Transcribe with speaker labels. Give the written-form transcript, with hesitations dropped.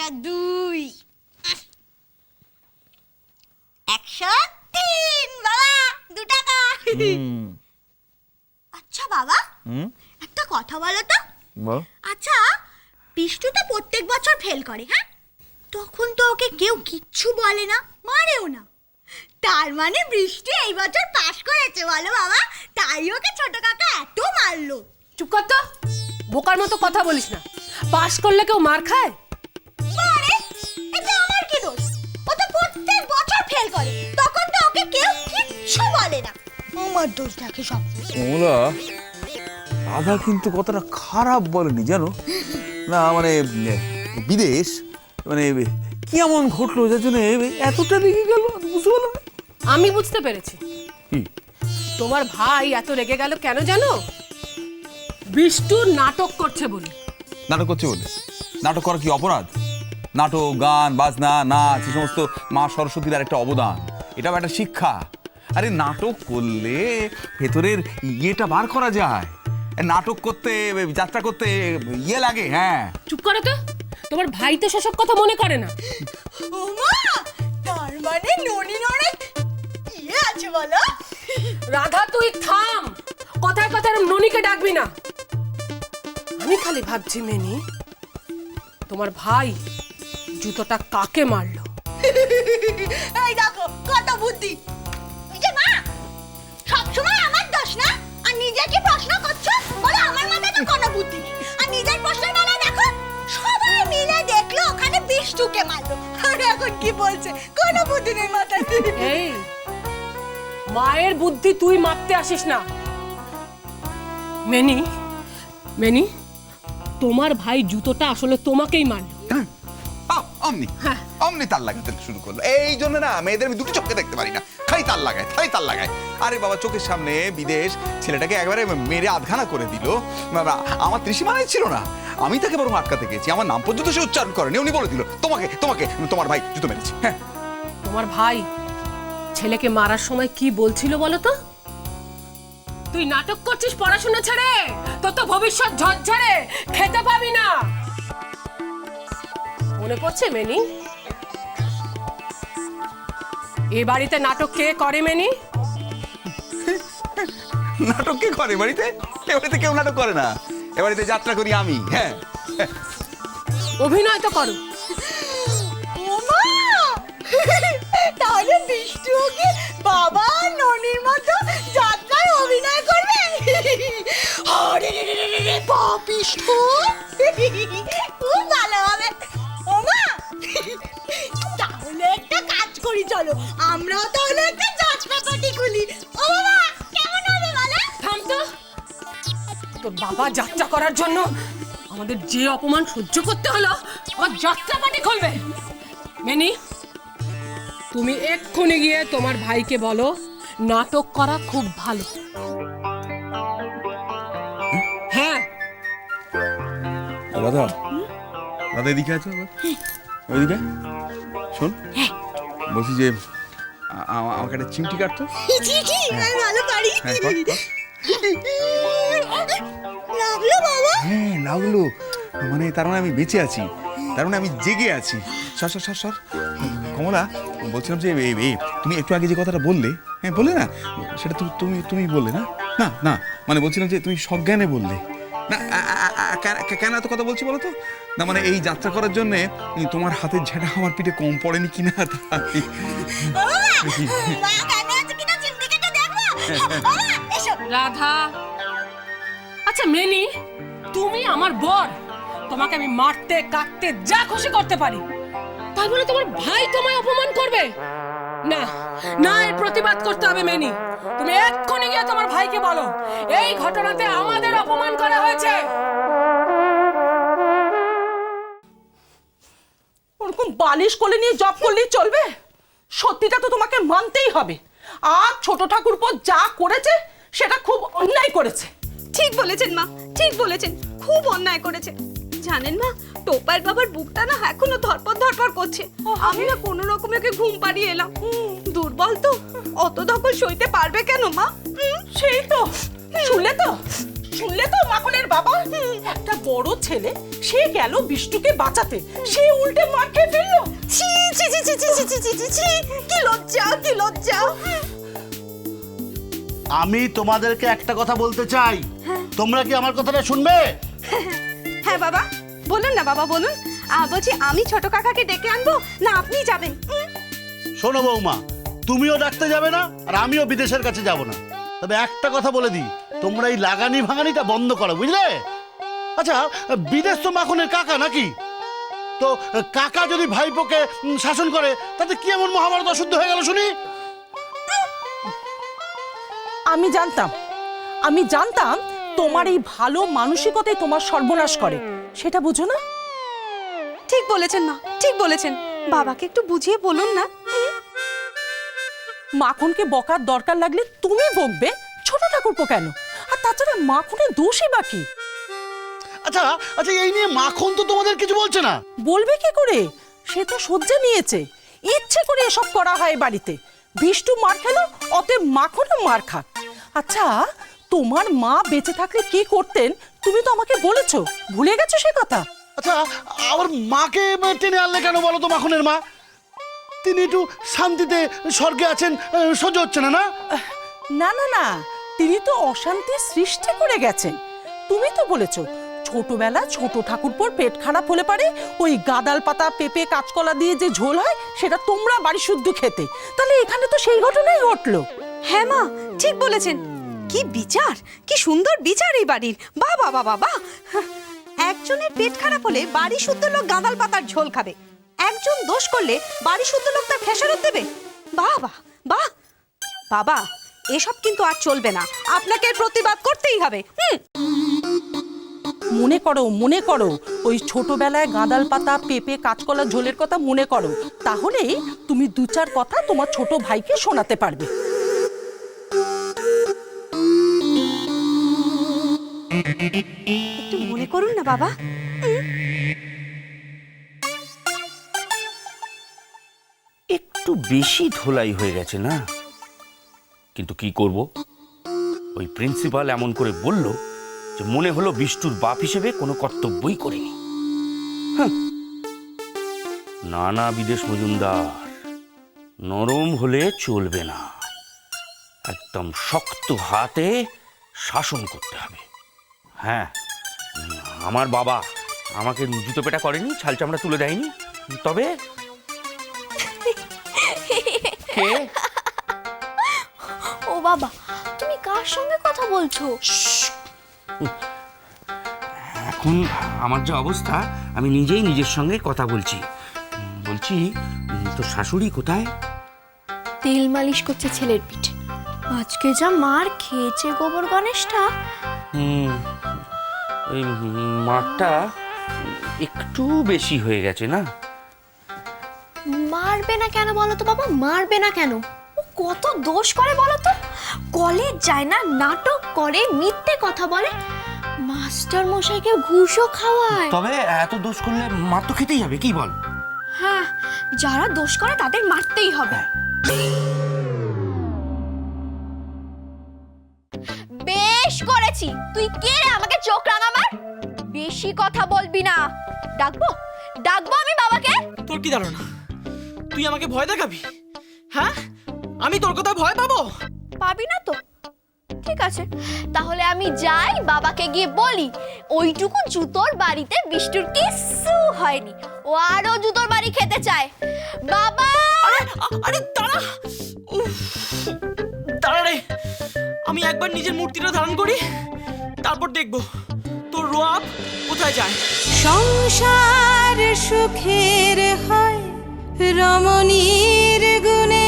Speaker 1: 102 103 বাবা 2 টাকা। আচ্ছা বাবা একটা কথা বলো তো। আচ্ছা বিষ্টু তো প্রত্যেক বছর ফেল করে, হ্যাঁ? তখন তো ওকে কেউ কিচ্ছু বলে না, মারেও না। তার মানে বৃষ্টি এই বছর পাস করেছে বলো বাবা, তাই ওকে ছোট কাকা এত মারলো।
Speaker 2: চুপ কর তো, বোকার মতো কথা বলিস না। পাস করলে কেউ মার খায়?
Speaker 1: আরে এটা আমার কি দোষ? ও তো প্রত্যেক বছর ফেল করে, তখন তো ওকে কেউ কিচ্ছু বলে না। আমার দোষ দেখে সব।
Speaker 3: ওলা রাধা কিন্তু কতটা খারাপ বলেনি জানো না, মানে বিদেশ মানে কি এমন ঘটলো যার জন্য এতটা রেগে গেল বুঝতে পারলাম না।
Speaker 2: আমি বুঝতে পেরেছি তোমার ভাই এত রেগে গেল কেন জানো? বিষ্টু নাটক করছে বলে।
Speaker 3: নাটক করছে বলে? নাটক করা কি অপরাধ? নাটক, গান, বাজনা, নাচ এই সমস্ত মা সরস্বতীর আর একটা অবদান, এটাও একটা শিক্ষা। আরে নাটক করলে ভেতরের ইয়েটা বার করা যায়। নাটক করতে, যাত্রা করতে ইয়ে লাগে। হ্যাঁ
Speaker 2: চুপ করো তো, তোমার ভাই তো সেসব কথা মনে করে না।
Speaker 1: ওমা তার মানে ননির অনেক ইয়ে আছে বলো।
Speaker 2: রাধা তুই থাম, কথায় কথায় ননিকে ডাকবি না। আমি খালি ভাবছি মেনি, তোমার ভাই জুতোটা কাকে মারলো?
Speaker 1: এই দেখো কত বুদ্ধি। এই যে মা সবসময় আমার দোষ না, আর নিজে কি প্রশ্ন করছো? বলো আমার মাথায় তো কোনো বুদ্ধি নেই। আর নিজের প্রশ্নের বেলায় দেখো সবাই মিলে দেখলো ওখানে বিষ্টুকে মারলো, আর এখন কি বলছে কোনো বুদ্ধি নেই মাথায়।
Speaker 2: এই মায়ের বুদ্ধি তুই মাপতে আসিস না। মেনি মেনি, তোমার ভাই জুতোটা আসলে তোমাকেই মারলো।
Speaker 3: অমনি অমনি তার লাগাতে শুরু করলো। এই জন্য না মেয়েদের আমি দুটো চোখে দেখতে পারি না, খালি তার লাগায়। আরে বাবা চোখের সামনে বিদেশ ছেলেটাকে একবারে মেরে আধখানা করে দিল। বাবা আমার ত্রিসীমানায় ছিল না, আমি তাকে বরং আটকাতে গেছি। আমার নাম পর্যন্ত সে উচ্চারণ করেনি, উনি বলে দিল তোমাকে তোমাকে তোমার ভাই জুতো মেরেছে। হ্যাঁ
Speaker 2: তোমার ভাই ছেলেকে মারার সময় কি বলছিল বলো তো? তুই নাটক করছিস পড়াশোনা ছেড়ে, তোর তো ভবিষ্যৎ ঝরঝরে, খেতে পাবি না। মনে পড়ছে মেনি? এ বাড়িতে নাটক কে করে মেনি?
Speaker 3: নাটক কে করে বাড়িতে? এ বাড়িতে কেউ নাটক করে না, এ বাড়িতে যাত্রা করি আমি। হ্যাঁ
Speaker 2: অভিনয় তো করো।
Speaker 1: ওমা তাহলে বিষ্টু কি বাবা ননির মতো যাত্রায় অভিনয় করবে? আরে রে বিষ্টু খুব ভালো হবে। ওমা তাহলে একটা কাজ করি, চলো আমরাও তাহলে একটা যাত্রা পার্টি খুলি। ও বাবা কেমন হবে বলো?
Speaker 2: থাম তো, তোর বাবা যাত্রা করার জন্য আমাদের যে অপমান সহ্য করতে হলো, আমার যাত্রা পার্টি খুলবে। মেনি তুমি এক্ষুনি গিয়ে তোমার ভাইকে বলো নাটক করা খুব ভালো। হ্যাঁ
Speaker 3: রাধা রাধা এদিকে আছে, ওইদিকে শোন বলছি যে আমাকে একটা চিমটি কাটতো।
Speaker 1: আমি ভালো পারি। লাগলো বাবা?
Speaker 3: হ্যাঁ লাগলো, মানে তার মানে আমি বেঁচে আছি, তার মানে আমি জেগে আছি। সর কমলা, বলছিলাম যে তুমি একটু আগে যে কথাটা বললে, হ্যাঁ বললে না, সেটা তুমি বললে না? না না মানে বলছিলাম যে তুমি সজ্ঞানে বললে না। কেন এত কথা বলছি বলো তো? না মানে এই যাত্রা করার জন্য তোমার হাতের ঝাঁটা আমার পিঠে কম পড়েনি কিনা তাই।
Speaker 2: রাধা, আচ্ছা মেনি তুমি আমার বর, তোমাকে আমি মারতে কাটতে যা খুশি করতে পারি, তাই বলে তোমার ভাই তোমায় অপমান করবে? না না, এর প্রতিবাদ করতে হবে মেনি। তুমি এক্ষুনি গিয়ে তোমার ভাইকে বলো এই ঘটনাতে আমাদের অপমান করা হয়েছে।
Speaker 4: ওরকম বালিশ কোলে নিয়ে জব করলেই চলবে? সত্যিটা তো তোমাকে মানতেই হবে। আর ছোট ঠাকুরপো যা করেছে সেটা খুব অন্যায় করেছে।
Speaker 5: ঠিক বলেছেন মা, ঠিক বলেছেন, খুব অন্যায় করেছে। জানেন মা, টোপাইয়ের বাবার বুকটা না এখনো ধরপড় করছে। আমি না কোনো রকমে ওকে ঘুম পাড়িয়ে এলাম। দুর্বল তো, অত ধকল সইতে পারবে কেন মা?
Speaker 4: সেই তো শুনলে তো, শুনলে তো মাখনের বাবা? একটা বড় ছেলে, সে গেল বিষ্টুকে বাঁচাতে, সে উল্টে মার খেয়ে ফেললো।
Speaker 1: ছি ছি ছি ছি ছি ছি ছি ছি ছি, কি লজ্জা, কি লজ্জা।
Speaker 6: আমি তোমাদেরকে একটা কথা বলতে চাই, তোমরা কি আমার কথাটা শুনবে?
Speaker 5: হ্যাঁ বাবা, বলুন না বাবা, বলুন। বলছি আমি ছোট কাকাকে ডেকে আনবো না আপনি যাবেন?
Speaker 6: শোনো বৌমা, তুমিও ডাকতে যাবে না আর আমিও বিদেশের কাছে যাব না। তবে একটা কথা বলে দিই, তোমরা এই লাগানি ভাঙানিটা বন্ধ করো, বুঝলে? আচ্ছা, বিদেশ তো মাখনের কাকা নাকি? তো কাকা যদি ভাইপোকে শাসন করে, তাতে কি এমন মহাভারত অশুদ্ধ হয়ে গেল শুনি?
Speaker 4: আমি জানতাম তোমার এই ভালো মানসিকতাই তোমার সর্বনাশ করে, সেটা বুঝো না?
Speaker 5: ঠিক বলেছেন মা, ঠিক বলেছেন। বাবাকে একটু বুঝিয়ে বলুন না।
Speaker 4: মাখনকে বকার দরকার লাগলে তুমি বকবে, ছোট ঠাকুরপো কেন? আর তাছাড়া মাখনের দোষই বাকি।
Speaker 6: আচ্ছা আচ্ছা, এই নিয়ে মাখন তো তোমাদের কিছু বলছে না?
Speaker 4: বলবে কি করে? সে তো সহ্যে নিয়েছে, ইচ্ছে করে এসব করা হয় বাড়িতে। বিষ্টু মার খেলো, অতএব মাখনও মার খাক। আচ্ছা, তোমার মা বেঁচে থাকলে কি করতেন তুমি তো আমাকে বলেছো, ভুলে গেছো সে কথা?
Speaker 6: আচ্ছা, আবার মাকে টেনে আনলে কেন বলো তো? মাখনের মা তিনি একটু শান্তিতে স্বর্গে আছেন, সহ্য হচ্ছে না? না
Speaker 4: না না না, তিনি তো অশান্তি সৃষ্টি করে গেছেন। তুমি তো বলেছো ছোটবেলা ছোট ঠাকুরপোর পেট খারাপ হলে পারে ওই গাদাল পাতা পেঁপে কাঁচকলা দিয়ে যে ঝোল হয় সেটা তোমরা বাড়ি শুদ্ধ খেতে। তাহলে এখানে তো সেই ঘটনাই ঘটলো।
Speaker 5: হ্যাঁ মা, ঠিক বলেছেন। কি বিচার, কি সুন্দর বিচার এই বাড়ির। বাহ বাহ বাহ বাহ। একজনের পেট খারাপ হলে বাড়ি শুদ্ধ লোক গাঁদাল পাতার ঝোল খাবে, একজন দোষ করলে বাড়ি শুদ্ধ লোক তার খেসারত দেবে। বাহ বাহ বাহ। বাবা, এসব কিন্তু আর চলবে না, আপনাকে এর প্রতিবাদ করতেই হবে।
Speaker 4: মনে করো ওই ছোটবেলায় গাঁদাল পাতা পেঁপে কাঁচকলা ঝোলের কথা মনে করো, তাহলেই তুমি দু চার কথা তোমার ছোট ভাইকে শোনাতে পারবে।
Speaker 5: একটু মনে করুন না বাবা।
Speaker 7: একটু বেশি ধোলাই হয়ে গেছে না? কিন্তু কি করব, ওই প্রিন্সিপাল এমন করে বলল যে মনে হলো বিষ্টুর বাপ হিসেবে কোনো কর্তব্যই করিনি। না না বিদেশ মজুমদার, নরম হলে চলবে না, একদম শক্ত হাতে শাসন করতে হবে। হ্যাঁ, আমার বাবা আমাকে জুতো পেটা করেনি, ছাল চামড়া তুলে দেয়নি, তবে কে?
Speaker 1: ও বাবা, তুমি কার সঙ্গে কথা বলছো?
Speaker 7: এখন আমার যে অবস্থা, আমি নিজেই নিজের সঙ্গে কথা বলছি। বলছি, তোর শাশুড়ি কোথায়?
Speaker 1: তেল মালিশ করছে ছেলের পিঠে। আজকে যা মার খেয়েছে গোবর গণেশটা।
Speaker 7: ওই মারটা একটু বেশি হয়ে গেছে না?
Speaker 1: মারবে না কেন বলো তো বাবা, মারবে না কেন? ও কত দোষ করে বলো তো। কলেজ যায় না, নাটক করে, মিথ্যে কথা বলে, মাস্টার মশাইকে ঘুষও খাওয়ায়।
Speaker 7: তবে এত দোষ করলে মার তো খেতেই হবে, কি বল?
Speaker 1: হ্যাঁ, যারা দোষ করে তাদের মারতেই হবে। বেশ করেছি। তুই কে রে আমাকে চোখ রাঙাবার? বেশি কথা বলবি না। ডাকবো আমি বাবাকে।
Speaker 8: তোর কি ধারণা তুই আমাকে ভয় দেখাবি? হ্যাঁ, আমি তোর কথা ভয় পাবো?
Speaker 1: পাবি না তো? ঠিক আছে, তাহলে আমি যাই, বাবাকে গিয়ে বলি ওইটুকু জুতোর বাড়িতে বিষ্টুর কিচ্ছু হয়নি, ও আরো জুতোর বাড়ি খেতে চায়। বাবা!
Speaker 8: আরে দাঁড়া, দাঁড়া রে, আমি একবার নিজের মূর্তিটা ধারণ করি, তারপর দেখবো তোর রোয়াব কোথায় যায়।
Speaker 5: সংসার সুখের হয় রমণীর গুণে।